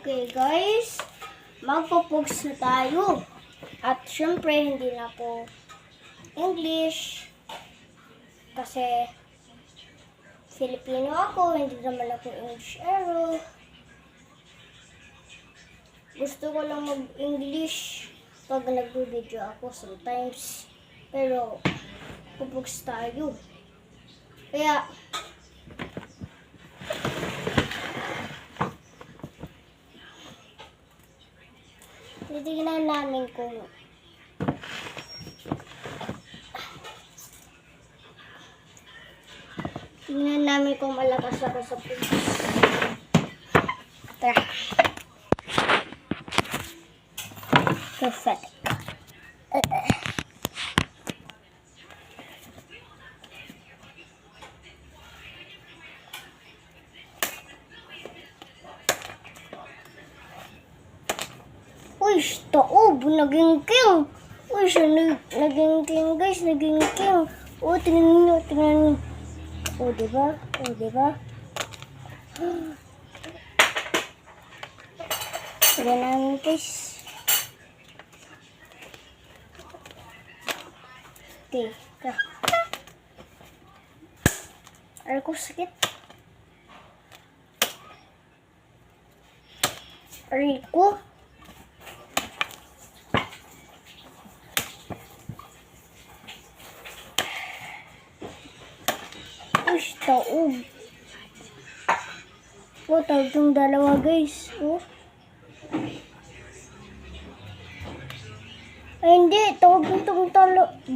Okay guys, magpo-focus na tayo. At syempre, hindi na po English. Kasi Filipino ako, hindi naman ako English ero. Gusto ko lang mag-English pag nag-video ako sometimes. Pero, po-focus tayo. Kaya, titignan namin kung malakas ako sa pulis. Tara. Perfect. Uy, taob, naging king. Uy, siya naging king, guys, naging king. O, tingnan nyo. O, diba? Tingnan namin, guys. Okay, tara. Aray ko, sakit. Aray ko. Taob. O, tawag yung dalawa, guys. O. Ay, hindi. Tawag yung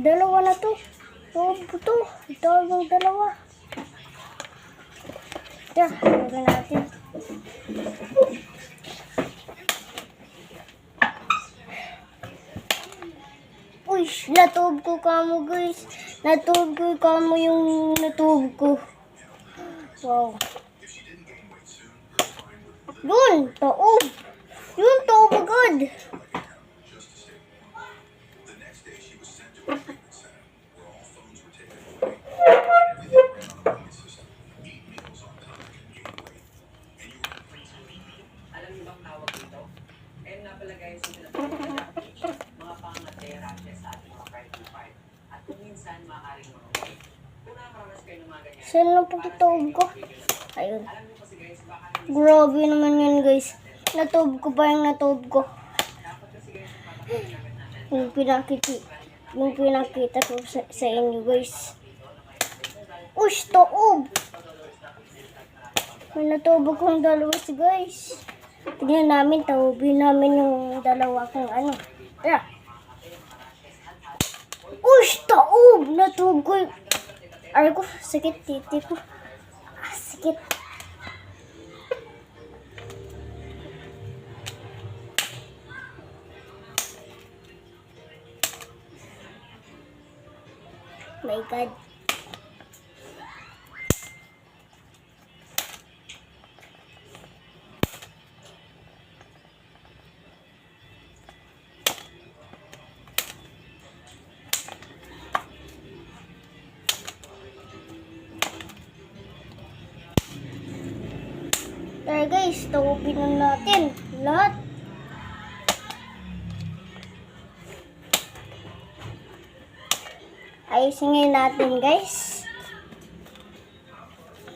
dalawa na to. Tawag to. Tawag yung dalawa. Tara, tawagin natin. Uy, natawag ko kamo, guys. Natawag ko kamo yung natawag ko. Wow. Yun, taob. Yun, taob agad. Alam niyo bang tawag dito? Ayun nga pala guys, yung mga pangatera sa ating mga private part. At kung minsan maaaring mga kung nakakaranas kayo ng mga ganyan. Saan lang pagkatawag ko? Ayun. Alam niyo kasi guys, baka Grabe naman yun, guys. Natawag ko pa yung natawag ko. dapat kasi guys, papakinagat natin. Yung pinakita ko sa inyo, guys. Ush, taob! May natawag kong dalawa si guys. Tignan namin, tawagin namin yung dalawa kong ano. Tara. Ush, taob! Natawag ko yung... Aray ko, sakit titi ko. Sakit. My God. Tara guys, tawagin na natin lahat. Ayusin natin guys.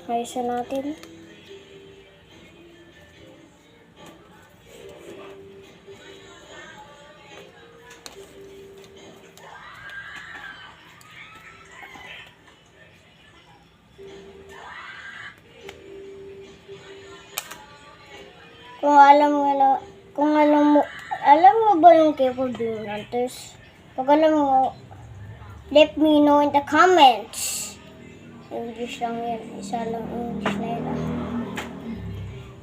Ayusin natin. Alam mo ba yung keyboard hunters? Pag alam mo, let me know in the comments. English lang yan. Isa lang English na yun.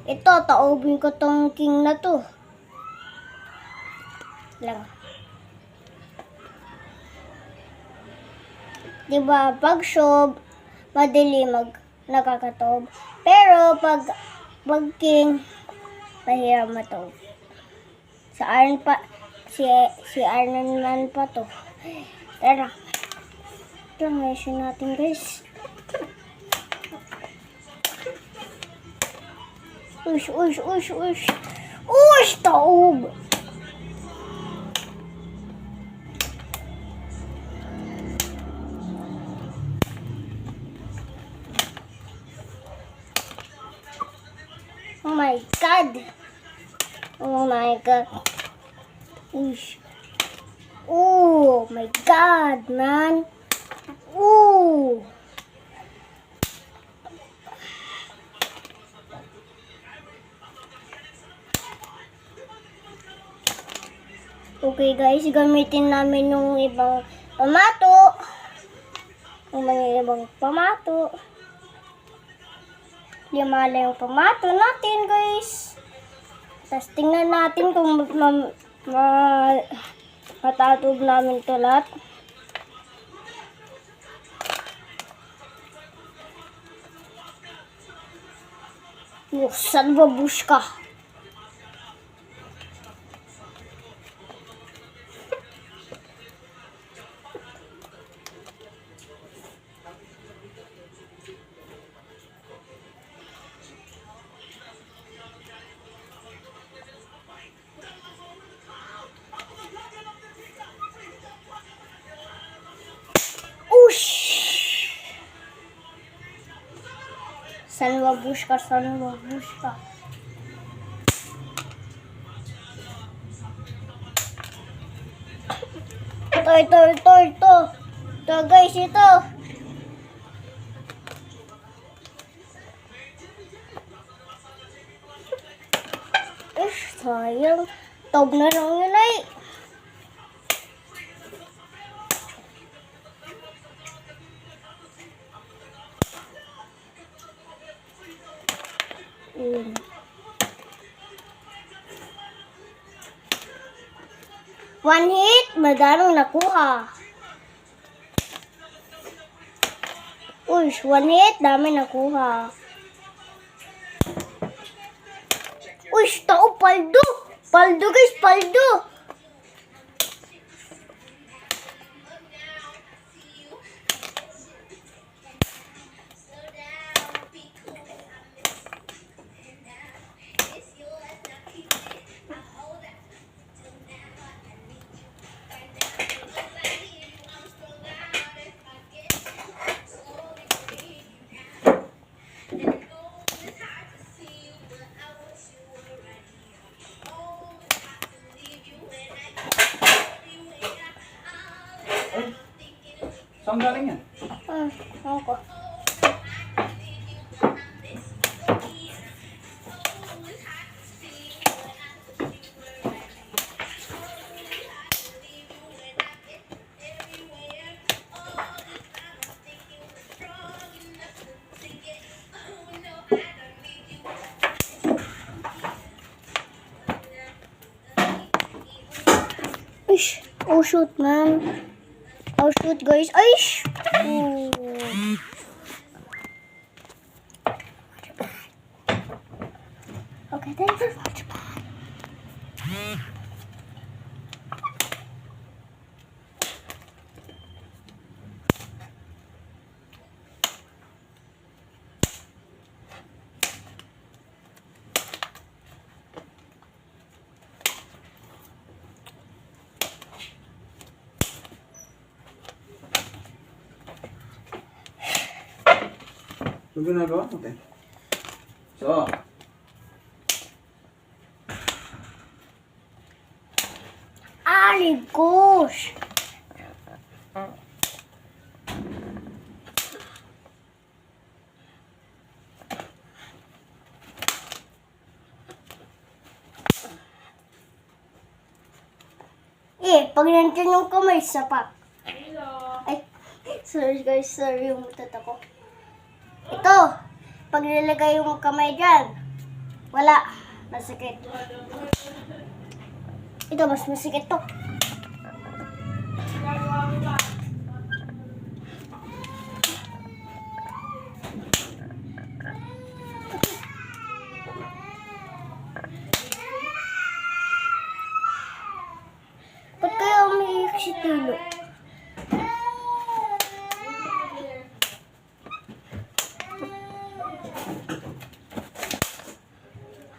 Ito, taobin ko tong king na to. Lang. Diba, pag show, madali nakakatob. Pero, pag king, mahirap matob. Sa Arn pa, si Arnon man pa to. Tara. Ito, ayusin natin guys. Ush. Uy, taob! Oh my god! Oh my god! Uy. Oh my god, man! Ooh! Okay guys, gamitin namin yung ibang pamato. Yung mga ibang pamato. Lima lang yung pamato natin guys. Tapos tingnan natin kung matatob namin ito lahat. Saan ba bush ka? Saan ba bush ka? Saan ba bush ka? Ito. Ito guys, ito. Sayang. Tog na lang yun ay. One hit, madaming nakuha. Uy, one hit, dami nakuha. Uy, tao, paldo. Paldo guys, paldo. Saan galing yan? Ako. Ish. Oh shoot, man. Oh shoot, guys. Ish. Oh. Okay, thanks for watching. Ano ginagawa mo, te? So, Ay, gosh. Pag nandiyan yung kamay, sapat. Ay, sorry guys, sorry yung mutat ako. Ito, pag nilagay yung kamay dyan, wala, masakit. Ito, mas masikip to. Ba't kaya umiiyak si Tilo?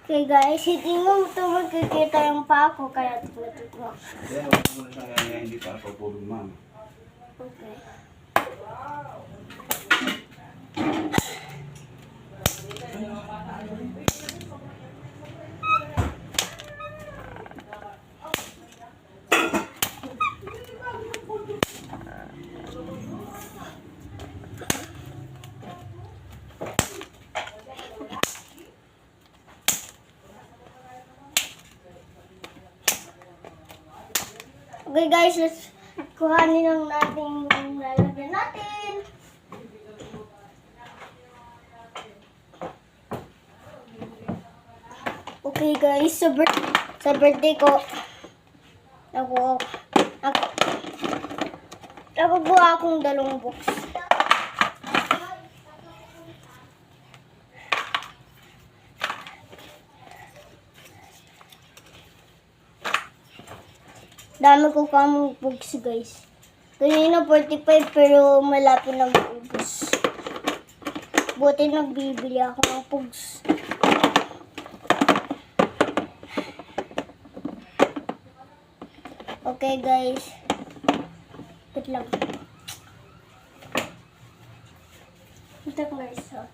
Okay Okay guys, hindi mo ito magkikita yung pa ko, kaya tututok mo. Kaya huwag mo na siyang yayain dito para patulog ma'am. Okay. Okay guys, let's kuhanin lang natin yung lalagyan natin. Okay guys, sa birthday ko, nakukuha akong 2 books. Dami ko kamong books guys. Kanina 45 pero malapit na maubos. Buti nagbibili ako ng pugs. Okay guys. Wait lang. Ito guys. Oh.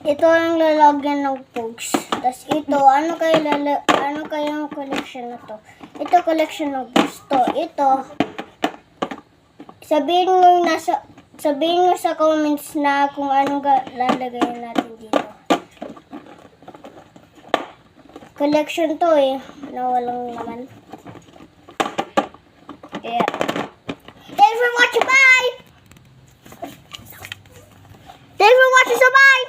Ito ang lalagyan ng pugs. Tapos ito, ano kayang collection na to? Ito collection ng pugs to. Ito, sabihin mo sa comments na kung anong lalagayin natin dito. Collection to na walang naman. Kaya,